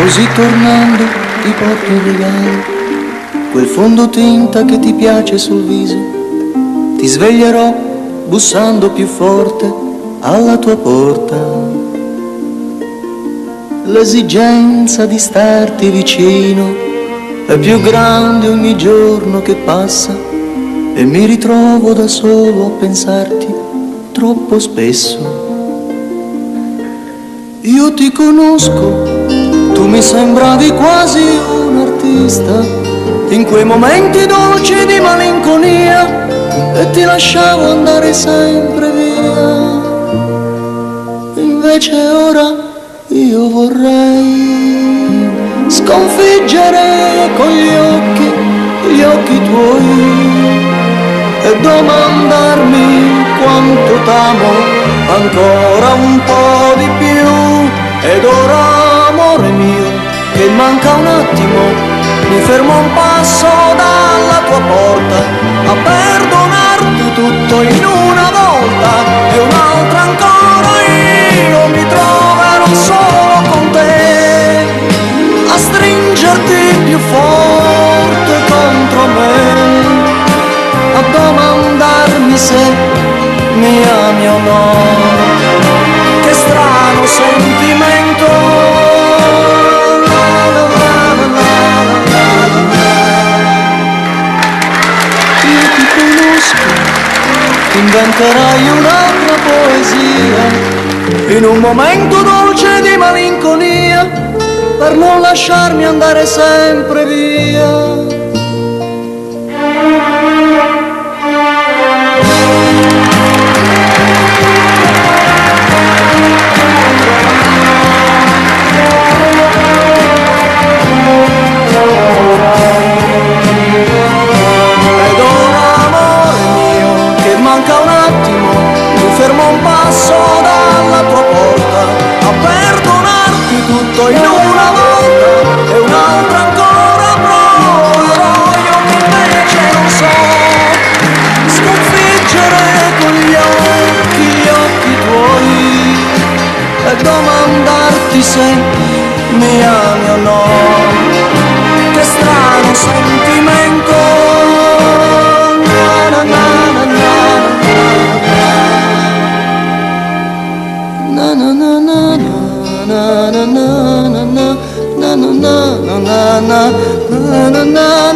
Così tornando ti porto un regalo, quel fondotinta che ti piace sul viso. Ti sveglierò bussando più forte alla tua porta. L'esigenza di starti vicino è più grande ogni giorno che passa e mi ritrovo da solo a pensarti troppo spesso. Io ti conosco, tu mi sembravi quasi un artista, in quei momenti dolci di malinconia, e ti lasciavo andare sempre via. Invece ora io vorrei sconfiggere con gli occhi tuoi, e domandarmi quanto t'amo ancora un po' di più. Ed ora, amore mio, che manca un attimo, mi fermo un passo dalla tua porta a perdonarti tutto in una volta, e un'altra ancora io mi troverò solo con te a stringerti più forte contro me, a domandarmi se mi ami o no. Che strano sentimento, io ti conosco, inventerai un'altra poesia in un momento dolce di malinconia, per non lasciarmi andare sempre via. Manca un attimo, mi fermo un passo dalla tua porta a perdonarti tutto in una volta, e un'altra ancora proverò. Io invece non so sconfiggere con gli occhi tuoi, e domandarti se mi ami o no. Che strano sentimento, na na na na na na na na na na na na